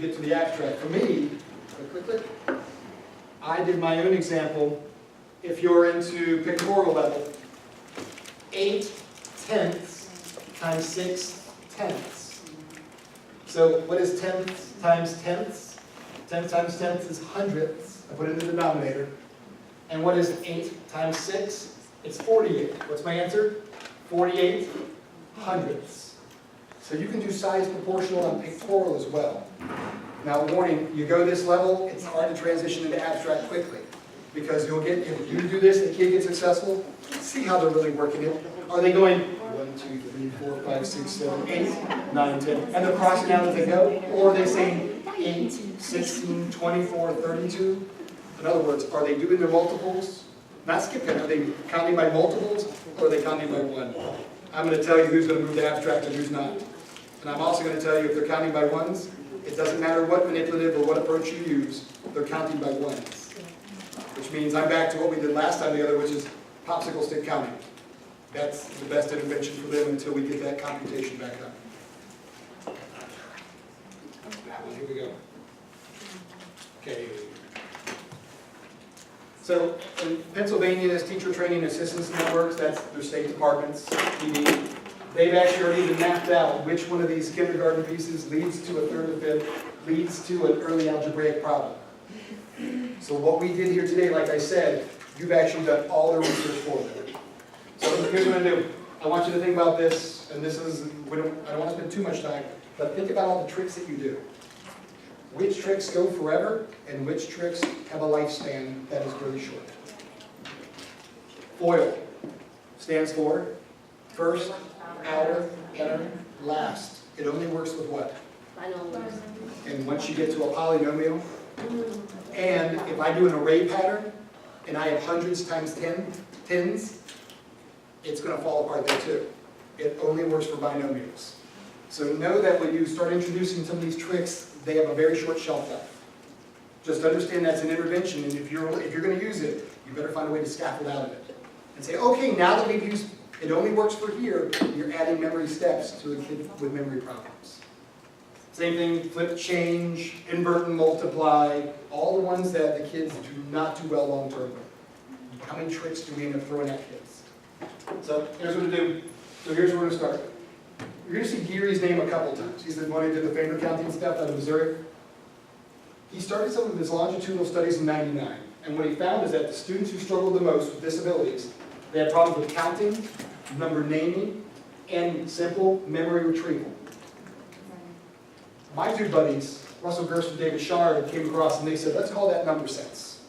get to the abstract. For me, I did my own example. If you're into pictorial level, 8/10 times 6/10. So what is tenths times tenths? 10 times tenths is hundredths. I put it in the denominator. And what is 8 times 6? It's 48. What's my answer? 48 hundredths. So you can do size proportional and pictorial as well. Now warning, you go this level, it's hard to transition into abstract quickly. Because you'll get, if you do this and the kid gets successful, see how they're really working it. Are they going 1, 2, 3, 4, 5, 6, 7, 8, 9, 10, and they're crossing out as they go? Or are they saying 8, 16, 24, 32? In other words, are they doing their multiples? Not skipping, are they counting by multiples or are they counting by 1? I'm going to tell you who's going to move to abstract and who's not. And I'm also going to tell you if they're counting by 1s, it doesn't matter what manipulative or what approach you use, they're counting by 1s. Which means I'm back to what we did last time together, which is popsicle stick counting. That's the best intervention for them until we get that computation back up. That one, here we go. Okay. So in Pennsylvania, as teacher training assistance networks, that's their state departments, PD, they've actually already even mapped out which one of these kindergarten pieces leads to a third or fifth, leads to an early algebraic problem. So what we did here today, like I said, you've actually done all the research for them. So here's what I'm going to do. I want you to think about this, and this is, I don't want to spend too much time, but think about all the tricks that you do. Which tricks go forever, and which tricks have a lifespan that is really short. FOIL stands for first, outer, inner, last. It only works with what? Binomials. And once you get to a polynomial, and if I do an array pattern, and I have hundreds times tens, it's going to fall apart there too. It only works for binomials. So know that when you start introducing some of these tricks, they have a very short shelf life. Just understand that's an intervention, and if you're going to use it, you better find a way to scaffold out of it. And say, okay, now that we've used, it only works for here, you're adding memory steps to a kid with memory problems. Same thing, flip, change, invert and multiply, all the ones that the kids do not do well long term with. How many tricks do we end up throwing at kids? So here's what to do. So here's where we're going to start. You're going to see Geary's name a couple times. He's the one who did the finger counting stuff out of Missouri. He started some of his longitudinal studies in '99. And what he found is that the students who struggled the most with disabilities, they had problems with counting, number naming, and simple memory retrieval. My two buddies, Russell Gerst and David Shard, came across and they said, let's call that number sense.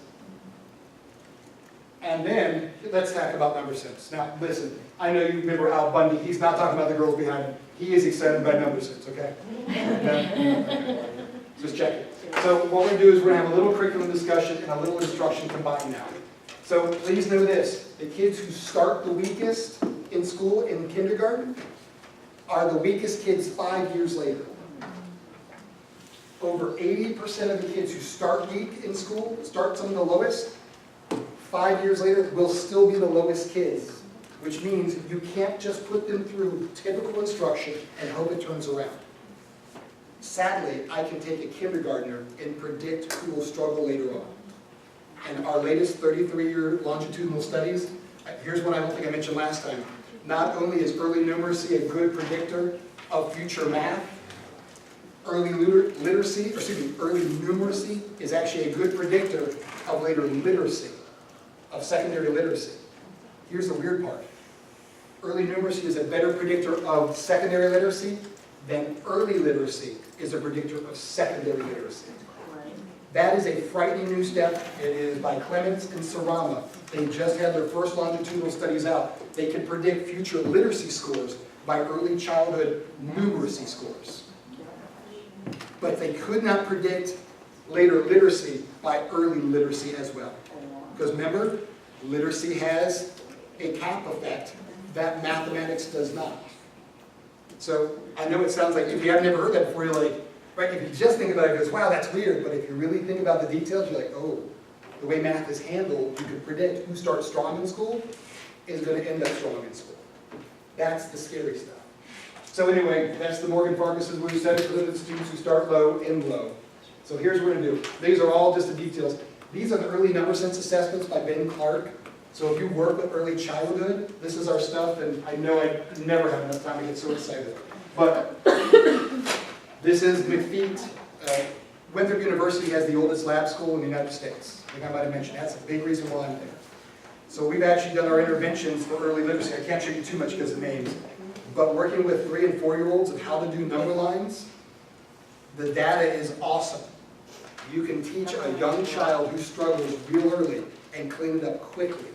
And then, let's talk about number sense. Now, listen, I know you remember Al Bundy. He's not talking about the girls behind him. He is excited by number sense, okay? Just check it. So what we're going to do is we're going to have a little curriculum discussion and a little instruction combined now. So please know this. The kids who start the weakest in school, in kindergarten, are the weakest kids 5 years later. Over 80% of the kids who start weak in school, start some of the lowest, 5 years later will still be the lowest kids. Which means you can't just put them through typical instruction and hope it turns around. Sadly, I can take a kindergartner and predict who will struggle later on. And our latest 33-year longitudinal studies, here's one I don't think I mentioned last time. Not only is early numeracy a good predictor of future math, early numeracy is actually a good predictor of later literacy, of secondary literacy. Here's the weird part. Early numeracy is a better predictor of secondary literacy than early literacy is a predictor of secondary literacy. That is a frightening new step. It is by Clements and Sarama. They just had their first longitudinal studies out. They can predict future literacy scores by early childhood numeracy scores. But they could not predict later literacy by early literacy as well. Because remember, literacy has a cap effect that mathematics does not. So I know it sounds like, if you have never heard that before, you're like, right, if you just think about it, it goes, wow, that's weird. But if you really think about the details, you're like, oh, the way math is handled, you can predict who starts strong in school is going to end up strong in school. That's the scary stuff. So anyway, that's the Morgan Ferguson. We said it for the students who start low, end low. So here's what we're going to do. These are all just the details. These are the early number sense assessments by Ben Clark. So if you work with early childhood, this is our stuff, and I know I never have enough time to get so excited. But this is McFeet. Winthrop University has the oldest lab school in the United States. I think I might have mentioned that's a big reason why I'm there. So we've actually done our interventions for early literacy. I can't show you too much because of names. But working with 3- and 4-year-olds and how to do number lines, the data is awesome. You can teach a young child who struggles real early and clean it up quickly.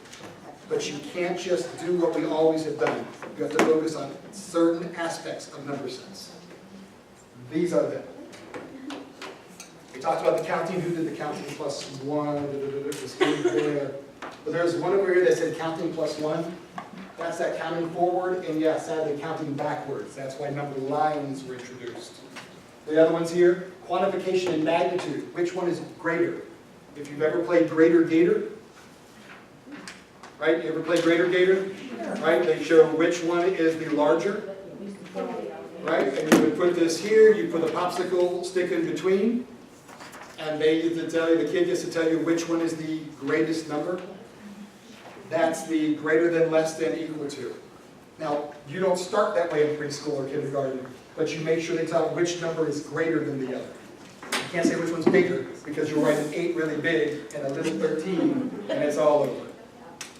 But you can't just do what we always have done. You have to focus on certain aspects of number sense. These are them. We talked about the counting. Who did the counting +1? It was there. But there's one over here that said counting +1. That's that counting forward, and yeah, sadly counting backwards. That's why number lines were introduced. The other ones here, quantification and magnitude. Which one is greater? If you've ever played Greater Gator, right? You ever played Greater Gator? Right? They show which one is the larger, right? And you would put this here, you put a popsicle stick in between, and they get to tell you, the kid gets to tell you which one is the greatest number. That's the greater than, less than, equal to. Now, you don't start that way in preschool or kindergarten, but you make sure they tell which number is greater than the other. You can't say which one's bigger, because you'll write an 8 really big and a little 13, and it's all over.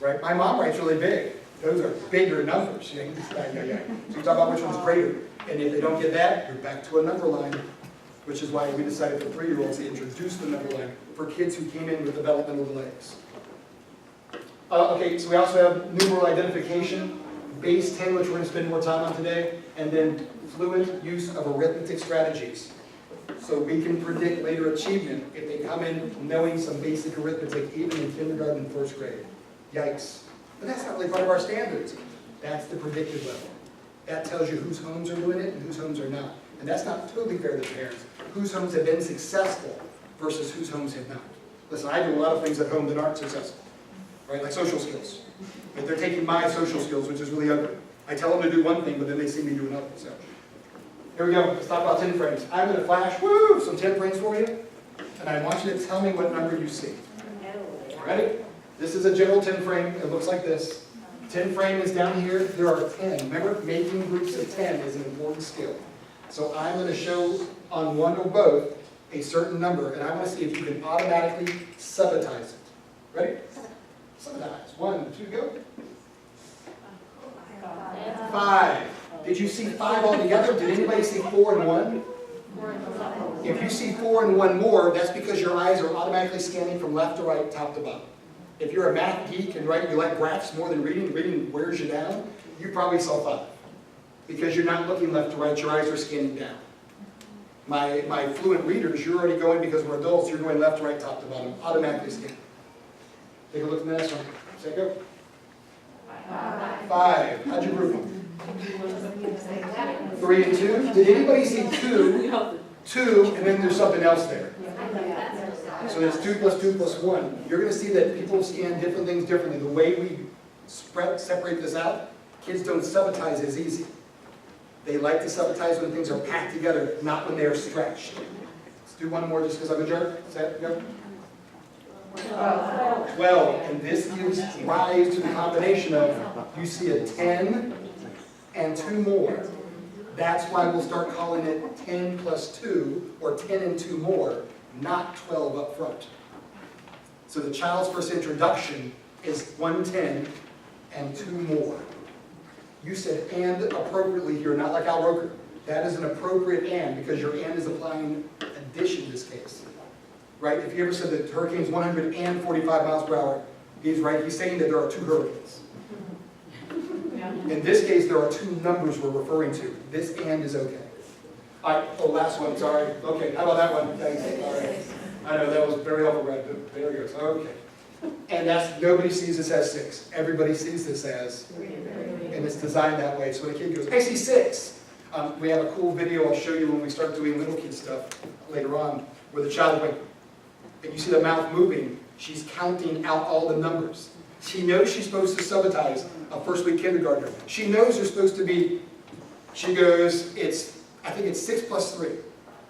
Right? My mom writes really big. Those are bigger numbers. So you talk about which one's greater. And if they don't get that, you're back to a number line, which is why we decided for 3-year-olds to introduce the number line for kids who came in with developmental delays. Okay, so we also have numeral identification, base 10, which we're going to spend more time on today, and then fluent use of arithmetic strategies. So we can predict later achievement if they come in knowing some basic arithmetic, even in kindergarten and 1st grade. Yikes. But that's not really part of our standards. That's the predictive level. That tells you whose homes are doing it and whose homes are not. And that's not totally fair to the parents. Whose homes have been successful versus whose homes have not. Listen, I do a lot of things at home that aren't successful. Right, like social skills. But they're taking my social skills, which is really ugly. I tell them to do one thing, but then they see me do another. So here we go. Let's talk about 10 frames. I'm going to flash, some 10 frames for you, and I want you to tell me what number you see. Ready? This is a general 10 frame. It looks like this. 10 frame is down here. There are 10. Remember, making groups of 10 is an important skill. So I'm going to show on one or both a certain number, and I want to see if you can automatically subitize it. Ready? Subitize. 1, 2, go. 5. Did you see 5 altogether? Did anybody see 4 and 1? If you see 4 and 1 more, that's because your eyes are automatically scanning from left to right, top to bottom. If you're a math geek and you like graphs more than reading wears you down, you probably saw 5. Because you're not looking left to right, your eyes are scanning down. My fluent readers, you're already going, because we're adults, you're going left to right, top to bottom, automatically scanning. Take a look at the next one. Say go. 5. How'd you group them? 3 and 2. Did anybody see 2, 2, and then there's something else there? So there's 2 plus 2 plus 1. You're going to see that people scan different things differently. The way we separate this out, kids don't subitize as easy. They like to subitize when things are packed together, not when they're stretched. Let's do one more just because I'm a jerk. Set, go. 12, and this gives rise to the combination of, you see a 10 and 2 more. That's why we'll start calling it 10 plus 2, or 10 and 2 more, not 12 up front. So the child's first introduction is 110 and 2 more. You said and appropriately here, not like Al Roker. That is an appropriate and, because your and is applying addition in this case. Right? If you ever said that hurricane's 145 miles per hour, he's right. He's saying that there are 2 hurricanes. In this case, there are 2 numbers we're referring to. This and is okay. All right. Oh, last one. Sorry. Okay. How about that one? Thanks. All right. I know that was very helpful, Brad. There he goes. Okay. And that's, nobody sees this as 6. Everybody sees this as, and it's designed that way. So when a kid goes, I see 6. We have a cool video I'll show you when we start doing little kid stuff later on, where the child is like, and you see the mouth moving, she's counting out all the numbers. She knows she's supposed to subitize a first week kindergartner. She knows there's supposed to be, she goes, I think it's 6 plus 3.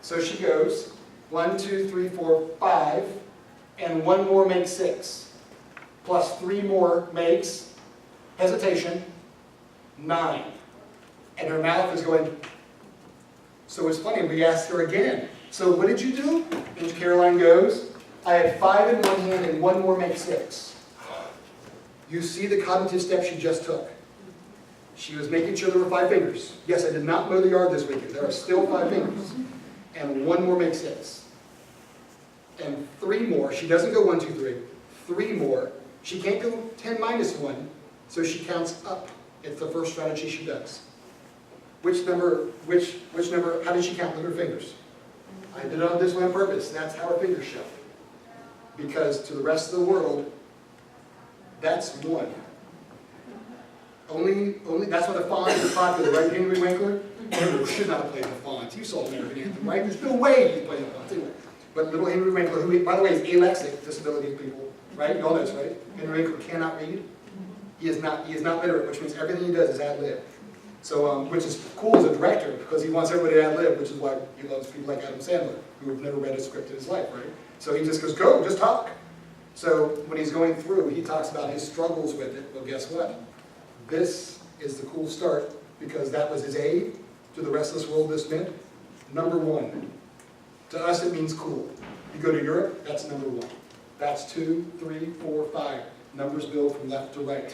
So she goes 1, 2, 3, 4, 5, and one more makes 6. Plus 3 more makes, hesitation, 9. And her mouth is going. So it's funny, we asked her again, so what did you do? And Caroline goes, I had 5 in one hand and one more makes 6. You see the cognitive step she just took. She was making sure there were 5 fingers. Yes, I did not mow the yard this weekend. There are still 5 fingers. And one more makes 6. And 3 more. She doesn't go 1, 2, 3. 3 more. She can't go 10 minus 1, so she counts up. It's the first strategy she does. Which number, how did she count with her fingers? I did it this way on purpose. That's how her fingers show. Because to the rest of the world, that's 1. Only that's why the font is popular, right, Henry Winkler? Henry should not have played the font. You saw American Anthem, right? There's no way he played the font. Anyway, but little Henry Winkler, who, by the way, is alexic, disability people, right? You all know this, right? Henry Winkler cannot read. He is not literate, which means everything he does is ad-lib. So, which is cool as a director, because he wants everybody to ad-lib, which is why he loves people like Adam Sandler, who have never read a script in his life, right? So he just goes, go, just talk. So when he's going through, he talks about his struggles with it. Well, guess what? This is the cool start, because that was his aid to the rest of this world. This meant number 1. To us, it means cool. You go to Europe, that's number 1. That's 2, 3, 4, 5. Numbers build from left to right.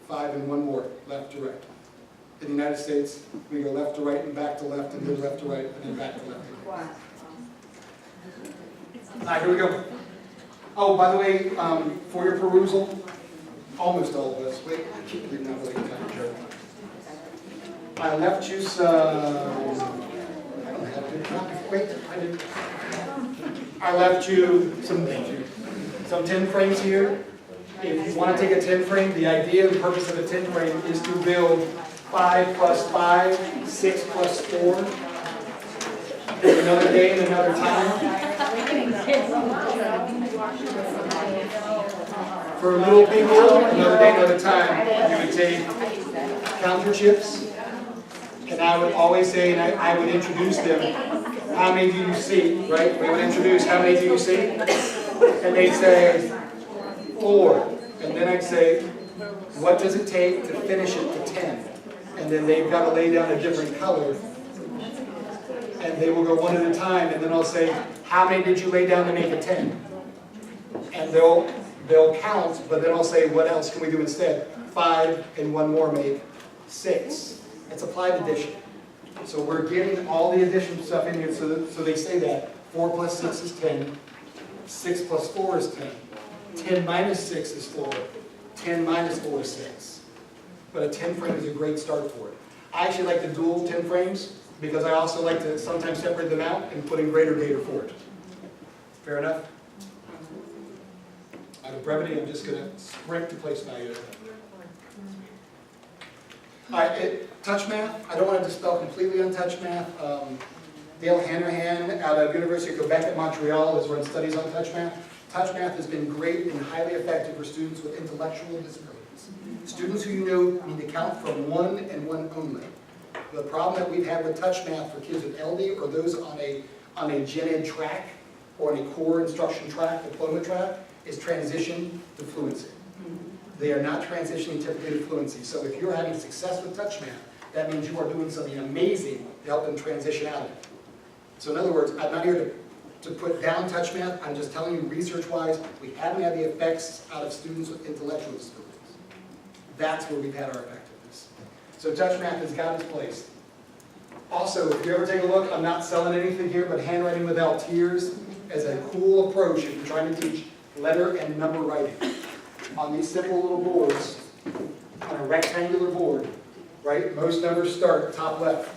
5 and 1 more, left to right. In the United States, we go left to right and back to left, and then left to right, and then back to left. All right, here we go. Oh, by the way, for your perusal, almost all of us. Wait, I keep leaving that really time, Joe. I left you some. I don't have a good copy. Wait, I didn't. I left you some 10 frames here. If you want to take a 10 frame, the idea and purpose of a 10 frame is to build 5 plus 5, 6 plus 4. Another day and another time. For little people, another day, another time, you would take count your chips, and I would always say, and I would introduce them, how many do you see, right? We would introduce, how many do you see? And they'd say, 4. And then I'd say, what does it take to finish it to 10? And then they've got to lay down a different color. And they will go one at a time, and then I'll say, how many did you lay down to make it 10? And they'll count, but then I'll say, what else can we do instead? 5 and 1 more make 6. It's applied addition. So we're getting all the addition stuff in here, so they say that 4 plus 6 is 10, 6 plus 4 is 10, 10 minus 6 is 4, 10 minus 4 is 6. But a 10 frame is a great start for it. I actually like the dual 10 frames, because I also like to sometimes separate them out and put in greater data for it. Fair enough? Out of brevity, I'm just going to sprint to place value. All right, touch math. I don't want to dispel completely on touch math. Dale Hanrahan out of University of Quebec at Montreal has run studies on touch math. Touch math has been great and highly effective for students with intellectual disabilities. Students who you know need to count from 1 and 1 only. The problem that we've had with touch math for kids with LD or those on a gen ed track or on a core instruction track, diploma track, is transition to fluency. They are not transitioning typically to fluency. So if you're having success with touch math, that means you are doing something amazing to help them transition out of it. So in other words, I'm not here to put down touch math. I'm just telling you research-wise, we haven't had the effects out of students with intellectual disabilities. That's where we've had our effectiveness. So touch math has got its place. Also, if you ever take a look, I'm not selling anything here, but handwriting without tears is a cool approach if you're trying to teach letter and number writing. On these simple little boards, on a rectangular board, right, most numbers start top left.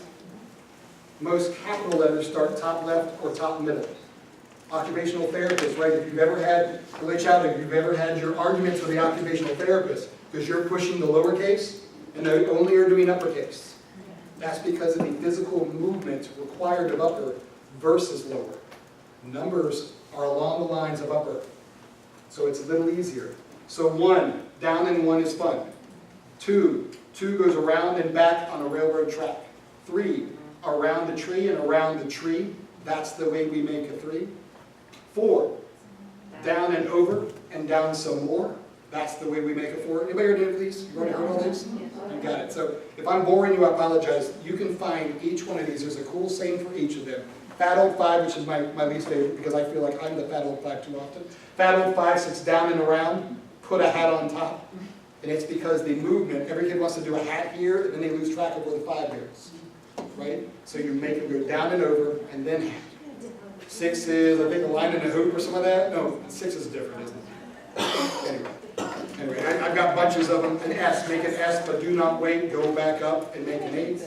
Most capital letters start top left or top middle. Occupational therapists, right, if you've ever had, early childhood, if you've ever had your arguments with the occupational therapist because you're pushing the lowercase and they only are doing uppercase. That's because of the physical movement required of upper versus lower. Numbers are along the lines of upper, so it's a little easier. So 1, down and 1 is fun. 2 goes around and back on a railroad track. 3, around the tree and around the tree. That's the way we make a 3. 4, down and over and down some more. That's the way we make a 4. Anybody heard any of these? You already heard all these? You got it. So if I'm boring you, I apologize. You can find each one of these. There's a cool saying for each of them. Fat old 5, which is my least favorite because I feel like I'm the fat old 5 too often. Fat old 5 sits down and around, put a hat on top. And it's because the movement, every kid wants to do a hat here, and then they lose track of where the 5 goes. Right? So you make it go down and over, and then hat. 6 is, I think, a line and a hoop or some of that. No, 6 is different, isn't it? Anyway, I've got bunches of them. An S, make an S, but do not wait. Go back up and make an 8.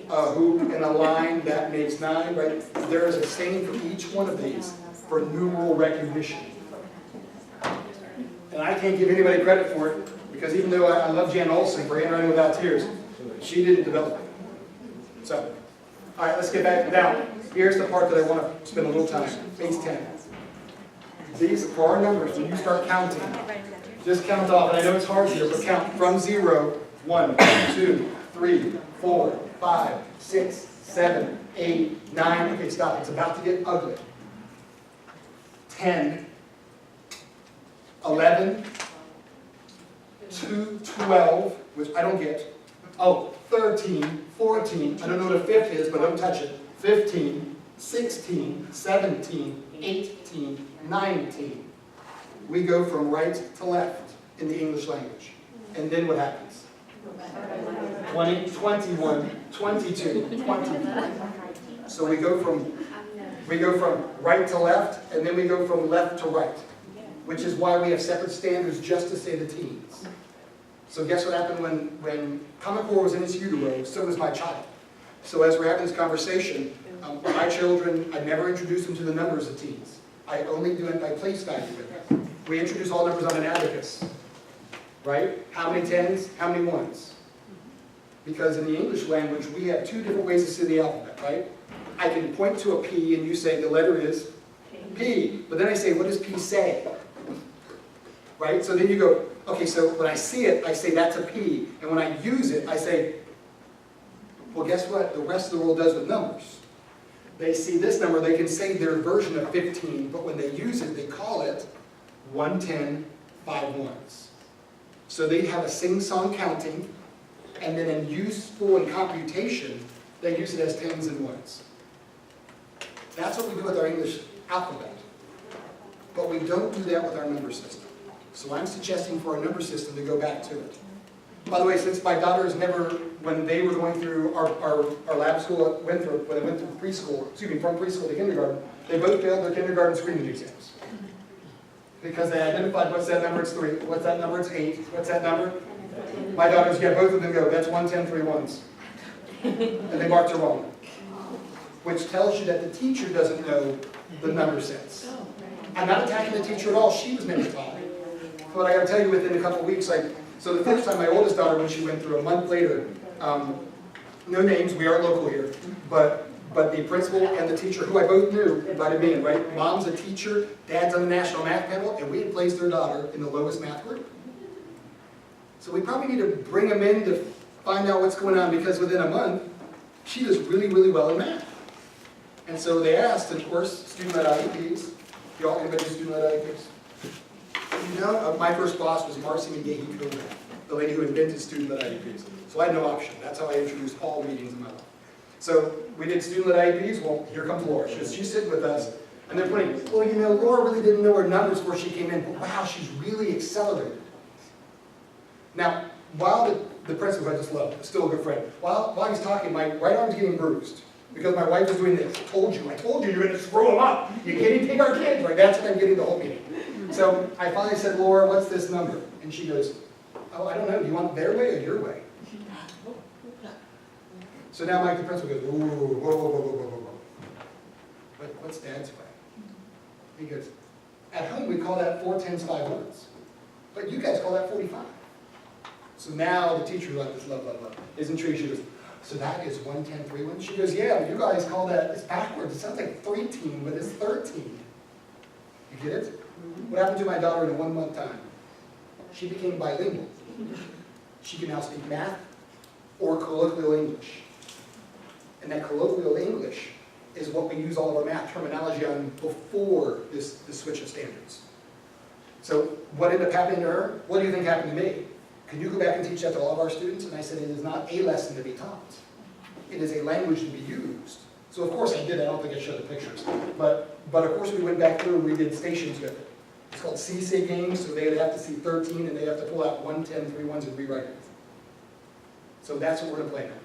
A hoop and a line, that makes 9, right? There is a saying for each one of these for numeral recognition. And I can't give anybody credit for it, because even though I love Jan Olson for Handwriting Without Tears, she didn't develop it. So, all right, let's get back down. Here's the part that I want to spend a little time. Page 10. These are our numbers. When you start counting, just count off. And I know it's hard here, but count from 0, 1, 2, 3, 4, 5, 6, 7, 8, 9. Okay, stop. It's about to get ugly. 10, 11, 2, 12, which I don't get. Oh, 13, 14, I don't know what a fifth is, but don't touch it. 15, 16, 17, 18, 19. We go from right to left in the English language. And then what happens? 20, 21, 22, 23. So we go from right to left, and then we go from left to right, which is why we have separate standards just to say the teens. So guess what happened when Common Core was in its utero, so was my child. So as we're having this conversation, my children, I never introduce them to the numbers of teens. I only do it by place value with them. We introduce all numbers on an abacus, right? How many 10s, how many 1s? Because in the English language, we have 2 different ways to say the alphabet, right? I can point to a P and you say the letter is P, but then I say, what does P say? Right? So then you go, okay, so when I see it, I say that's a P, and when I use it, I say, well, guess what the rest of the world does with numbers? They see this number, they can say their version of 15, but when they use it, they call it 110, 5 ones. So they have a sing-song counting, and then in useful and computation, they use it as 10s and 1s. That's what we do with our English alphabet. But we don't do that with our number system. So I'm suggesting for our number system to go back to it. By the way, since my daughters never, when they were going through our lab school at Winthrop, when they went through preschool, from preschool to kindergarten, they both failed their kindergarten screening exams. Because they identified, what's that number, it's 3, what's that number, it's 8, what's that number? My daughters, yeah, both of them go, that's 110, 3 ones. And they marked it wrong. Which tells you that the teacher doesn't know the number sets. I'm not attacking the teacher at all, she was never taught. But I got to tell you, within a couple of weeks, so the first time my oldest daughter, when she went through, a month later, no names, we are local here, but the principal and the teacher, who I both knew, invited me in, right? Mom's a teacher, dad's on the national math panel, and we had placed their daughter in the lowest math group. So we probably need to bring them in to find out what's going on, because within a month, she does really, really well in math. And so they asked, and of course, student-led IEPs. Anybody do student-led IEPs? You know, my first boss was Marcy McGahee-Coburn, the lady who invented student-led IEPs. So I had no option. That's how I introduced all meetings in my life. So we did student-led IEPs. Well, here comes Laura. She's sitting with us, and they're pointing, well, you know, Laura really didn't know her numbers before she came in, but wow, she's really accelerated. Now, while the principal, I just love, still a good friend, while he's talking, my right arm's getting bruised. Because my wife was doing this. I told you, you're going to screw them up. You can't even take our kids. Right? That's what I'm getting the whole meeting. So I finally said, Laura, what's this number? And she goes, oh, I don't know. Do you want their way or your way? So now Mike, the principal, goes, whoa, whoa, whoa, whoa, whoa, whoa. What's Dad's way? He goes, at home we call that 4 10s, 5 1s. But you guys call that 45. So now the teacher, like this, love, is intrigued. She goes, so that is 110, 3 1? She goes, yeah, you guys call that, it's backwards. It sounds like 13, but it's 13. You get it? What happened to my daughter in a 1 month time? She became bilingual. She can now speak math or colloquial English. And that colloquial English is what we use all of our math terminology on before this switch of standards. So what ended up happening to her? What do you think happened to me? Can you go back and teach that to all of our students? And I said, it is not a lesson to be taught. It is a language to be used. So of course I did. I don't think I showed the pictures. But of course we went back through and we did stations with it. It's called CSA games, so they'd have to see 13 and they have to pull out 1, 10, 3 ones and rewrite it. So that's what we're going to play now.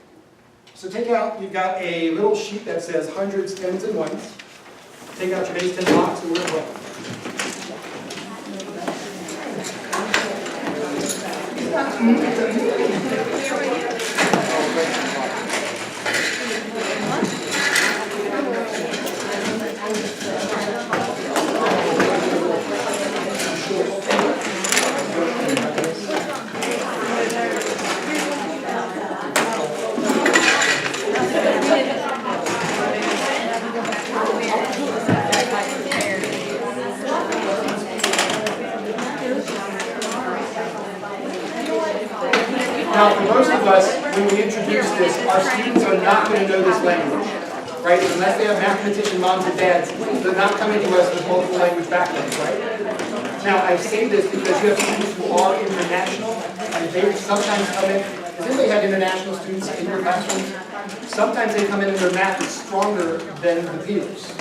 So take out, you've got a little sheet that says hundreds, tens, and ones. Take out your base 10 blocks and we're going to play. Now, for most of us, when we introduce this, our students are not going to know this language, right? Unless they have mathematician moms and dads, they're not coming to us with multiple language backgrounds, right? Now, I say this because you have students who are international, and they sometimes come in. Has anybody had international students in your classroom? Sometimes they come in and their math is stronger than the peers.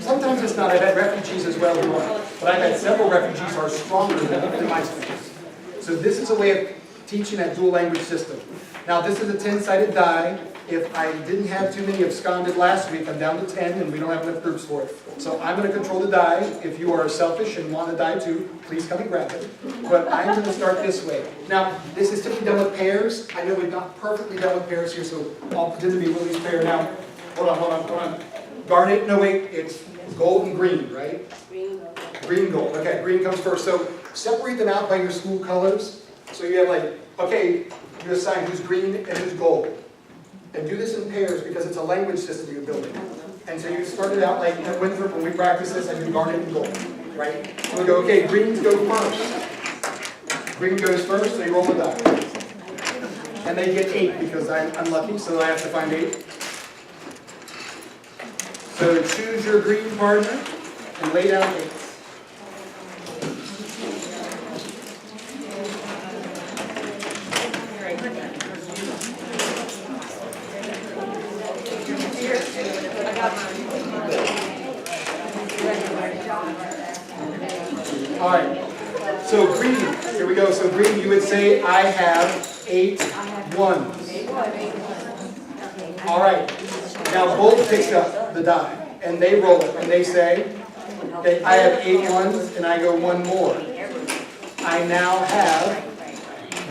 Sometimes it's not. I've had refugees as well who are. But I've had several refugees who are stronger than my students. So this is a way of teaching that dual language system. Now this is a 10-sided die. If I didn't have too many absconded last week, I'm down to 10 and we don't have enough groups for it. So I'm going to control the die. If you are selfish and want a die too, please come and grab it. But I'm going to start this way. Now this is typically done with pairs. I know we've not perfectly done with pairs here, so I'll pretend to be Willie's pair now. Hold on. Garnet, no wait, it's gold and green, right? Green, gold. Okay, green comes first. So separate them out by your school colors. So you have like, okay, you assign who's green and who's gold. And do this in pairs because it's a language system you're building. And so you start it out like at Winthrop when we practice this, I do garnet and gold, right? So we go, okay, greens go first. Green goes first, so you roll the die. And they get 8 because I'm unlucky, so I have to find 8. So choose your green partner and lay down 8. All right, so green, here we go. So green, you would say, I have 8 ones. All right, now gold picks up the die, and they roll it, and they say, okay, I have 8 ones, and I go 1 more. I now have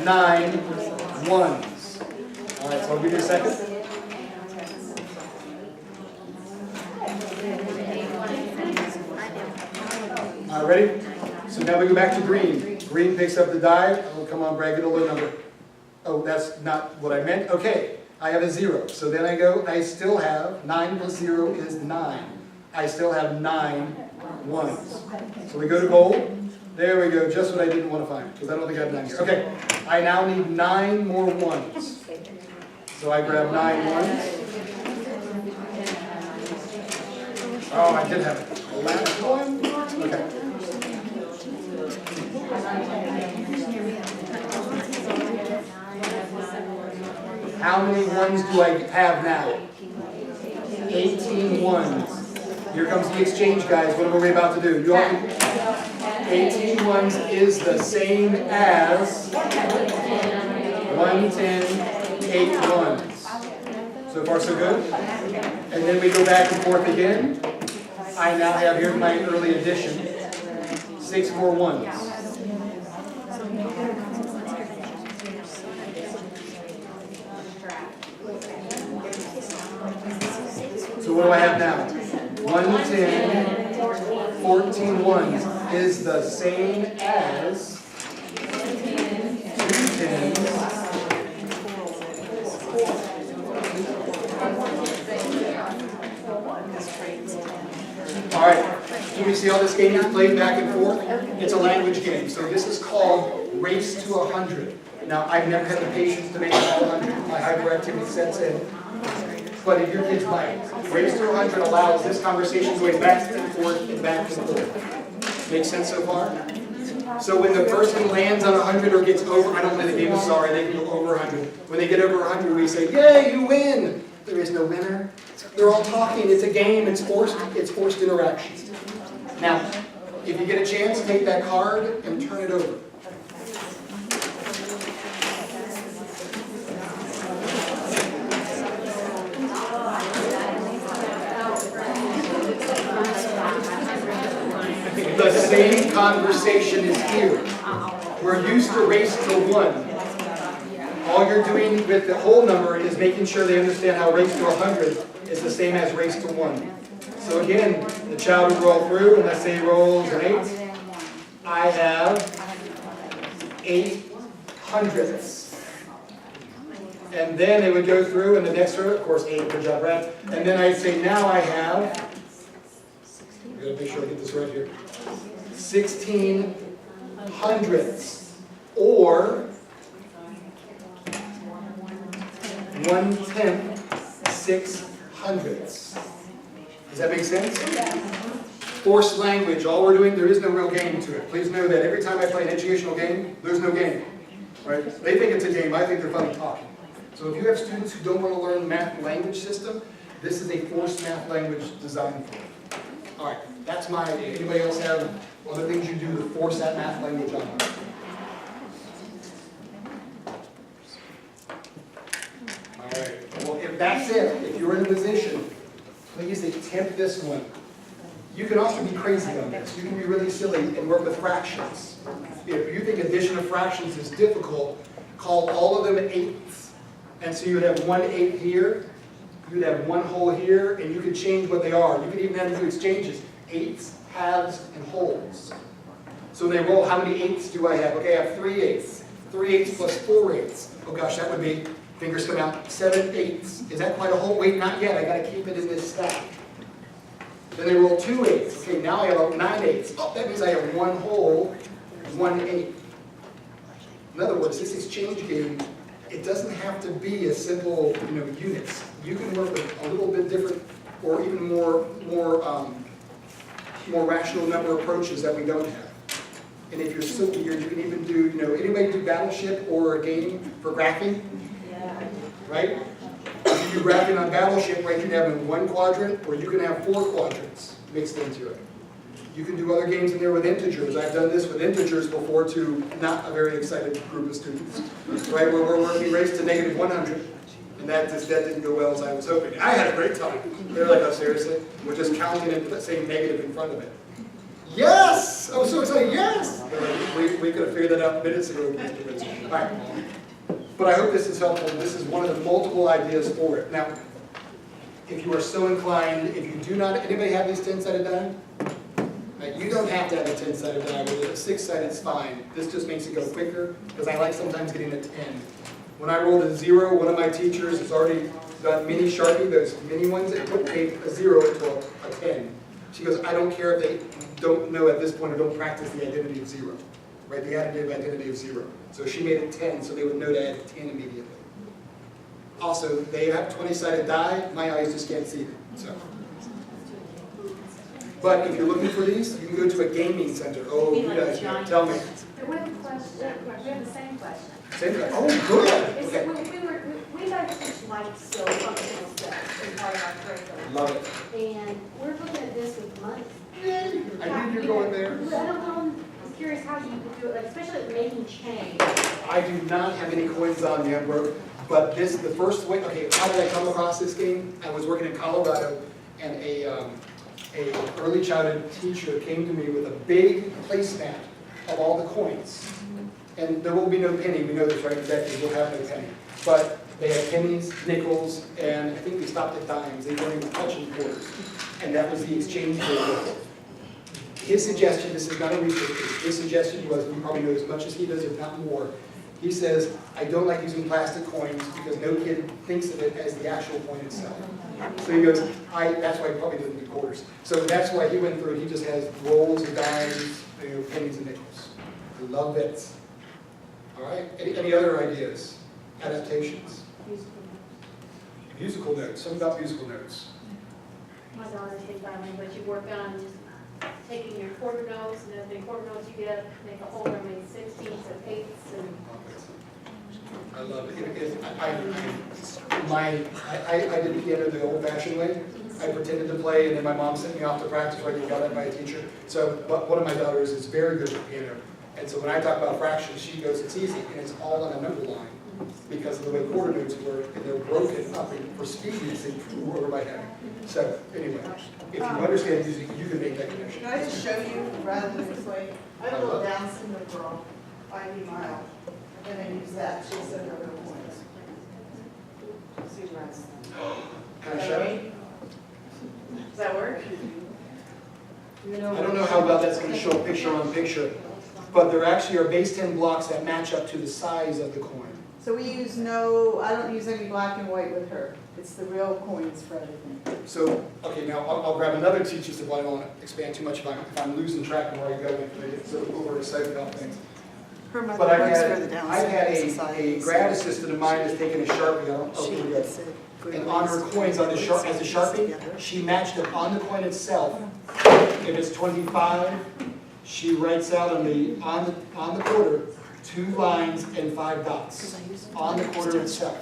9 ones. All right, so I'll give you a second. All right, ready? So now we go back to green. Green picks up the die. Oh, come on, Brad, get a low number. Oh, that's not what I meant. Okay, I have a 0. So then I go, I still have 9 plus 0 is 9. I still have 9 ones. So we go to gold. There we go, just what I didn't want to find, because I don't think I have 9 here. Okay, I now need 9 more ones. So I grab 9 ones. Oh, I did have it. Last one. Okay. How many ones do I have now? 18 ones. Here comes the exchange, guys. What are we about to do? You all 18 ones is the same as 110, 8 ones. So far, so good? And then we go back and forth again. I now have, here's my early addition, 6 more ones. So what do I have now? 110, 14 ones is the same as 2 tens, all right, can we see how this game is played back and forth? It's a language game, so this is called Race to 100. Now, I've never had the patience to make it all 100. My hyperactivity sets in. but if your kids might. Raise to 100 allows this conversation going back and forth and back and forth. Make sense so far? So when the person lands on 100 or gets over, I don't play the game of sorry, they can go over 100. When they get over 100, we say, yay, you win! There is no winner. They're all talking, it's a game, it's forced interaction. Now, if you get a chance, take that card and turn it over. The same conversation is here. We're used to race to 1. All you're doing with the whole number is making sure they understand how race to 100 is the same as race to 1. So again, the child would roll through, and let's say he rolls an 8. I have 8 hundredths. And then they would go through, and the next row, of course, 8, good job, Brad. And then I'd say, now I have, I gotta make sure I get this right here, 16 hundredths, or 1/10 6 hundredths. Does that make sense? Forced language, all we're doing, there is no real game to it. Please know that every time I play an educational game, there's no game. Right? They think it's a game, I think they're funny talking. So if you have students who don't want to learn math language system, this is a forced math language designed for them. All right, that's my, anybody else have other things you do to force that math language on them? All right, well, if that's it, if you're in a position, please attempt this one. You can also be crazy on this. You can be really silly and work with fractions. If you think addition of fractions is difficult, call all of them eighths. And so you would have 1/8 here, you'd have 1 whole here, and you could change what they are. You could even have to do exchanges, eighths, halves, and wholes. So when they roll, how many eighths do I have? Okay, I have 3/8. 3/8 plus 4/8. Oh gosh, that would be, fingers come out, 7/8. Is that quite a whole? Wait, not yet. I got to keep it in this stack. Then they roll 2/8. Okay, now I have 9/8. Oh, that means I have 1 whole, 1/8. In other words, this exchange game, it doesn't have to be a simple, units. You can work with a little bit different, or even more rational number approaches that we don't have. And if you're silky here, you can even do, anybody do Battleship or a game for graphing? Yeah. Right? If you do graphing on Battleship, right, you can have in 1 quadrant, or you can have 4 quadrants mixed into it. You can do other games in there with integers. I've done this with integers before to not a very excited group of students, right? Where we're working race to -100, and that didn't go well as I was hoping. I had a great time. They're like, oh, seriously? We're just counting and saying negative in front of it. Yes! I was so excited, yes! We could have figured that out minutes ago. All right. But I hope this is helpful. This is one of the multiple ideas for it. Now, if you are so inclined, if you do not, anybody have these 10-sided die? Right, you don't have to have a 10-sided die with it. A 6-sided is fine. This just makes it go quicker, because I like sometimes getting a 10. When I rolled a 0, one of my teachers has already done mini Sharpie, those mini ones, and put a 0 into a 10. She goes, I don't care if they don't know at this point or don't practice the identity of 0. Right, the additive identity of 0. So she made it 10, so they would know to add 10 immediately. Also, they have 20-sided die. My eyes just can't see them. So. But if you're looking for these, you can go to a gaming center. Oh, you guys, tell me. We have a question. We have the same question. Same question. Oh, good. It's, Okay. we like to teach life skill functional stuff as part of our curriculum. Love it. And we're looking at this with money. Yay. I knew you were going there. I don't know. I'm curious how you could do it, like, especially with making change. I do not have any coins on me, I'm broke. But this, the first way, okay, how did I come across this game? I was working in Colorado, and a early childhood teacher came to me with a big placemat of all the coins. And there will be no penny, we know this, right? Exactly, we'll have no penny. But they had pennies, nickels, and I think they stopped at dimes. They weren't even touching quarters. And that was the exchange rate. His suggestion, this is not a research piece, his suggestion was, you probably know as much as he does, if not more. He says, I don't like using plastic coins because no kid thinks of it as the actual coin itself. So he goes, that's why he probably doesn't do quarters. So that's why he went through, he just has rolls and dimes, pennies and nickels. I love it. All right, any other ideas, adaptations? Musical notes, something about musical notes. My daughter takes violin, but you work on taking your quarter notes, and then the quarter notes you get, make a whole, make 16ths and 8ths, and I love it. I did piano the old-fashioned way. I pretended to play, and then my mom sent me off to practice where I got it by a teacher. So, but one of my daughters is very good at piano. And so when I talk about fractions, she goes, it's easy, and it's all on a number line. Because of the way quarter notes work, and they're broken up for speed, they flew over my head. So, anyway, if you understand music, you can make that connection. Can I just show you rather than explain? I have a little Down syndrome girl, 5 mile, and I use that, she'll send her little points. See what I'm saying. Can I show it? Does that work? I don't know how well that's going to show picture on picture, but there actually are base 10 blocks that match up to the size of the coin. So we use I don't use any black and white with her. It's the real coins for everything. So, okay, now I'll grab another teacher's tip. I don't want to expand too much if I'm losing track of where I go and I get so overexcited about things. Her mother But works for the Down I've had Syndrome a grad assistant of mine that's taken a Sharpie, I don't know if you guys. And on her coins, on the as a Sharpie, she matched it on the coin itself. If it's 25, she writes out on the quarter 2 lines and 5 dots on the quarter itself.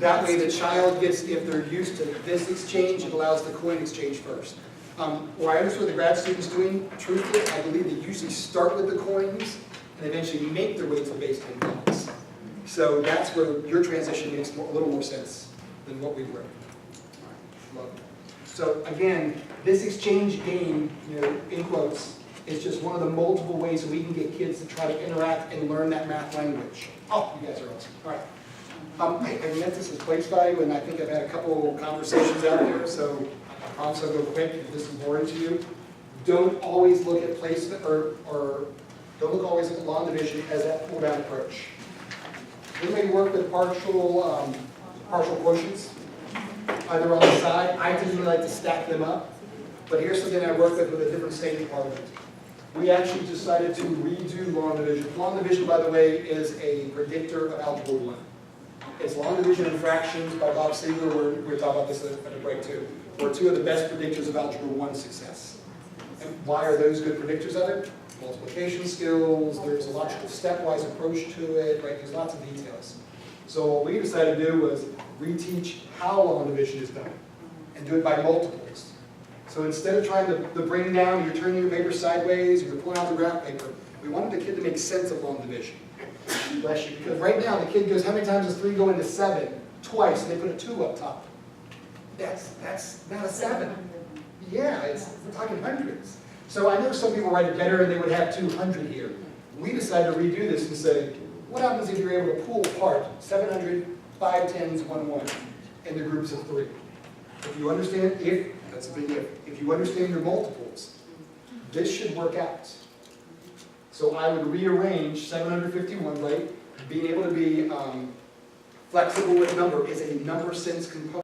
That way the child gets, if they're used to this exchange, it allows the coin exchange first. What I understand the grad students doing, truthfully, I believe they usually start with the coins and eventually make their way to base 10 blocks. So that's where your transition makes a little more sense than what we wrote. Love it. So again, this exchange game, in quotes, is just one of the multiple ways that we can get kids to try to interact and learn that math language. Oh, you guys are awesome. All right. I meant this as place value, and I think I've had a couple of conversations out there, so I promise I'll go quick if this is boring to you. Don't always look at placement, or don't look always at long division as that pull-down approach. Anybody work with partial quotients? Either on the side, I typically like to stack them up, but here's something I work with a different staging part of it. We actually decided to redo long division. Long division, by the way, is a predictor of Algebra 1. It's long division and fractions by Bob Siegler. We're talking about this at a break too. We're 2 of the best predictors of Algebra 1 success. And why are those good predictors of it? Multiplication skills, there's a logical stepwise approach to it, right? There's lots of details. So what we decided to do was reteach how long division is done and do it by multiples. So instead of trying to bring down, you're turning your paper sideways, or you're pulling out the graph paper, we wanted the kid to make sense of long division. Bless you. Because right now the kid goes, how many times does 3 go into 7? Twice, and they put a 2 up top. That's not a 7. Yeah, we're talking hundreds. So I know some people write it better and they would have 200 here. We decided to redo this and say, what happens if you're able to pull apart 700, 5 10s, 1 1 in the groups of 3? If you understand, that's a big if you understand your multiples, this should work out. So I would rearrange 751, right? Being able to be flexible with number is a number sense component.